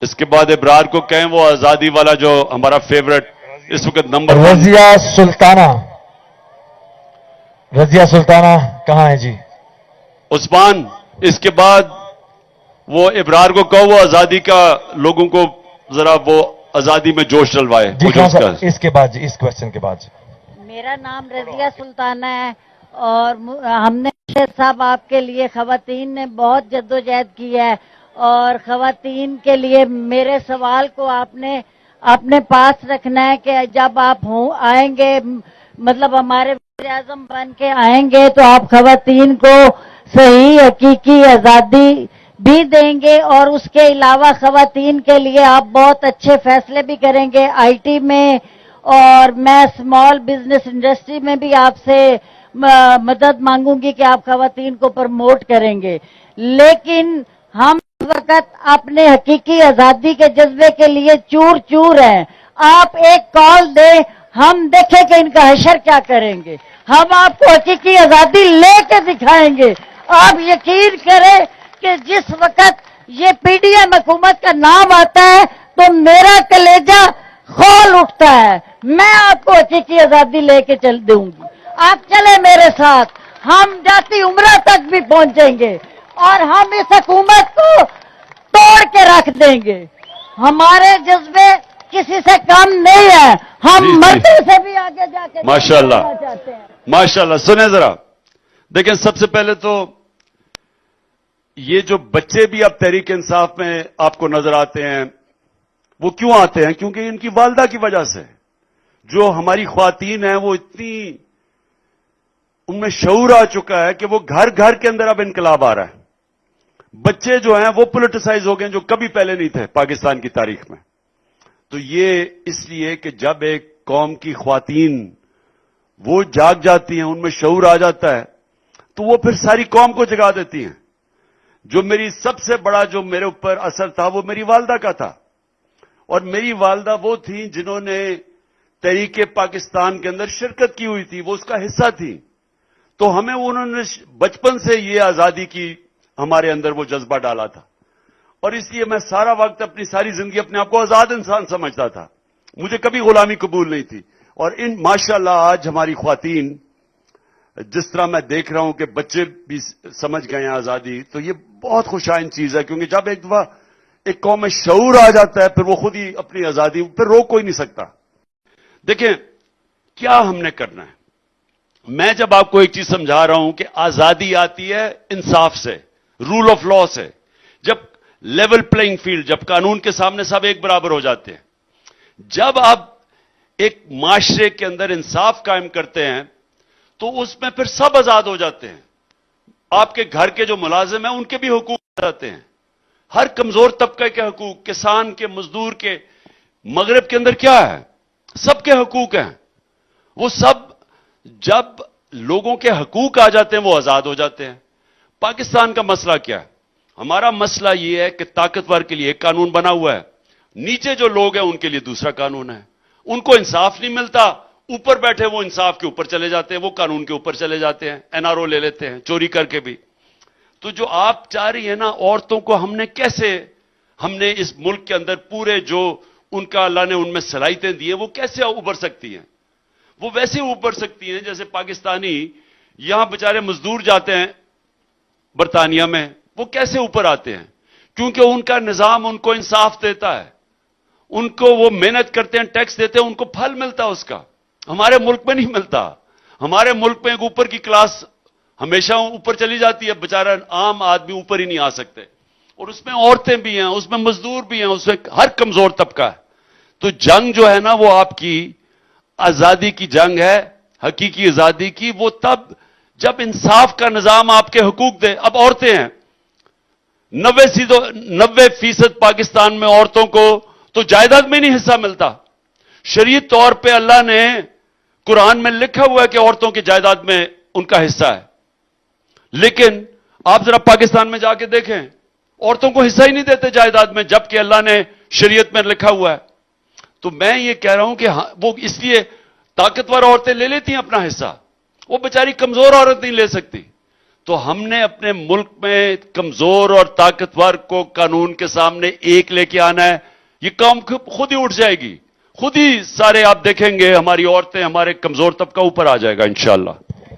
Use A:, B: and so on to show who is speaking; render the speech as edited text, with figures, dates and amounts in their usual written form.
A: اس کے بعد ابرار کو کہیں وہ آزادی والا جو ہمارا فیورٹ اس وقت نمبر
B: رضیہ سلطانہ. رضیہ سلطانہ کہاں ہے جی؟
A: عثمان. اس کے بعد وہ ابرار کو کہو وہ آزادی کا لوگوں کو ذرا وہ آزادی میں جوش ڈلوائے.
B: جی
A: مجھے
B: کہاں
A: اس کا
B: اس کے بعد جی، اس کوشچن کے بعد جی.
C: میرا نام رضیہ سلطانہ ہے اور ہم نے صاحب آپ کے لیے خواتین نے بہت جدوجہد کی ہے اور خواتین کے لیے میرے سوال کو آپ نے اپنے پاس رکھنا ہے کہ جب آپ آئیں گے مطلب ہمارے وزیر اعظم بن کے آئیں گے تو آپ خواتین کو صحیح حقیقی آزادی بھی دیں گے اور اس کے علاوہ خواتین کے لیے آپ بہت اچھے فیصلے بھی کریں گے آئی ٹی میں اور میں اسمال بزنس انڈسٹری میں بھی آپ سے مدد مانگوں گی کہ آپ خواتین کو پروموٹ کریں گے. لیکن ہم اس وقت اپنے حقیقی آزادی کے جذبے کے لیے چور چور ہیں. آپ ایک کال دیں ہم دیکھیں کہ ان کا حشر کیا کریں گے. ہم آپ کو حقیقی آزادی لے کے دکھائیں گے. آپ یقین کریں کہ جس وقت یہ پی ڈی ایم حکومت کا نام آتا ہے تو میرا کلیجہ کھول اٹھتا ہے. میں آپ کو حقیقی آزادی لے کے چل دوں گی. آپ چلے میرے ساتھ، ہم جاتی عمرہ تک بھی پہنچیں گے اور ہم اس حکومت کو توڑ کے رکھ دیں گے. ہمارے جذبے کسی سے کم نہیں ہیں. ہم مرتے سے بھی آگے جا کے
A: ماشاءاللہ
C: چاہتے ہیں.
A: ماشاءاللہ. سنیں ذرا، دیکھیں سب سے پہلے تو یہ جو بچے بھی اب تحریک انصاف میں آپ کو نظر آتے ہیں وہ کیوں آتے ہیں؟ کیونکہ ان کی والدہ کی وجہ سے. جو ہماری خواتین ہیں وہ اتنی ان میں شعور آ چکا ہے کہ وہ گھر گھر کے اندر اب انقلاب آ رہا ہے. بچے جو ہیں وہ پولیٹیسائز ہو گئے جو کبھی پہلے نہیں تھے پاکستان کی تاریخ میں. تو یہ اس لیے کہ جب ایک قوم کی خواتین وہ جاگ جاتی ہیں، ان میں شعور آ جاتا ہے تو وہ پھر ساری قوم کو جگا دیتی ہیں. جو میری سب سے بڑا جو میرے اوپر اثر تھا وہ میری والدہ کا تھا. اور میری والدہ وہ تھیں جنہوں نے تحریک پاکستان کے اندر شرکت کی ہوئی تھی، وہ اس کا حصہ تھی. تو ہمیں انہوں نے بچپن سے یہ آزادی کی ہمارے اندر وہ جذبہ ڈالا تھا. اور اس لیے میں سارا وقت اپنی ساری زندگی اپنے آپ کو آزاد انسان سمجھتا تھا. مجھے کبھی غلامی قبول نہیں تھی. اور ماشاءاللہ آج ہماری خواتین جس طرح میں دیکھ رہا ہوں کہ بچے بھی سمجھ گئے ہیں آزادی، تو یہ بہت خوشائن چیز ہے. کیونکہ جب ایک دفعہ ایک قوم میں شعور آ جاتا ہے پھر وہ خود ہی اپنی آزادی پھر روک کوئی نہیں سکتا. دیکھیں کیا ہم نے کرنا ہے. میں جب آپ کو ایک چیز سمجھا رہا ہوں کہ آزادی آتی ہے انصاف سے، رول آف لا سے. جب لیول پلئنگ فیلڈ، جب قانون کے سامنے سب ایک برابر ہو جاتے ہیں، جب آپ ایک معاشرے کے اندر انصاف قائم کرتے ہیں تو اس میں پھر سب آزاد ہو جاتے ہیں. آپ کے گھر کے جو ملازم ہیں ان کے بھی حقوق آ جاتے ہیں. ہر کمزور طبقے کے حقوق، کسان کے، مزدور کے. مغرب کے اندر کیا ہے؟ سب کے حقوق ہیں. وہ سب جب لوگوں کے حقوق آ جاتے ہیں وہ آزاد ہو جاتے ہیں. پاکستان کا مسئلہ کیا ہے؟ ہمارا مسئلہ یہ ہے کہ طاقتور کے لیے ایک قانون بنا ہوا ہے، نیچے جو لوگ ہیں ان کے لیے دوسرا قانون ہے. ان کو انصاف نہیں ملتا، اوپر بیٹھے وہ انصاف کے اوپر چلے جاتے ہیں، وہ قانون کے اوپر چلے جاتے ہیں، این آر او لے لیتے ہیں چوری کر کے بھی. تو جو آپ چاہ رہی ہیں نا عورتوں کو ہم نے اس ملک کے اندر پورے جو ان کا اللہ نے ان میں صلاحیتیں دی ہیں وہ کیسے ابھر سکتی ہیں؟ وہ ویسے ابھر سکتی ہیں جیسے پاکستانی یہاں بیچارے مزدور جاتے ہیں برطانیہ میں، وہ کیسے اوپر آتے ہیں؟ کیونکہ ان کا نظام ان کو انصاف دیتا ہے. ان کو وہ محنت کرتے ہیں، ٹیکس دیتے ہیں، ان کو پھل ملتا اس کا. ہمارے ملک میں نہیں ملتا. ہمارے ملک میں ایک اوپر کی کلاس ہمیشہ اوپر چلی جاتی ہے، بیچارہ عام آدمی اوپر ہی نہیں آ سکتے. اور اس میں عورتیں بھی ہیں، اس میں مزدور بھی ہیں، اس میں ہر کمزور طبقہ ہے. تو جنگ جو ہے نا وہ آپ کی آزادی کی جنگ ہے، حقیقی آزادی کی. وہ تب جب انصاف کا نظام آپ کے حقوق دے. اب عورتیں ہیں 90% پاکستان میں عورتوں کو تو جائیداد میں نہیں حصہ ملتا. شرعی طور پہ اللہ نے قرآن میں لکھا ہوا ہے کہ عورتوں کی جائیداد میں ان کا حصہ ہے. لیکن آپ ذرا پاکستان میں جا کے دیکھیں، عورتوں کو حصہ ہی نہیں دیتے جائیداد میں، جبکہ اللہ نے شریعت میں لکھا ہوا ہے. تو میں یہ کہہ رہا ہوں کہ وہ اس لیے طاقتور عورتیں لے لیتی ہیں اپنا حصہ، وہ بیچاری کمزور عورت نہیں لے سکتی. تو ہم نے اپنے ملک میں کمزور اور طاقتور کو قانون کے سامنے ایک لے کے آنا ہے. یہ قوم خود ہی اٹھ جائے گی, خود ہی سارے آپ دیکھیں گے ہماری عورتیں, ہمارے کمزور طبقہ اوپر آ جائے گا انشاءاللہ.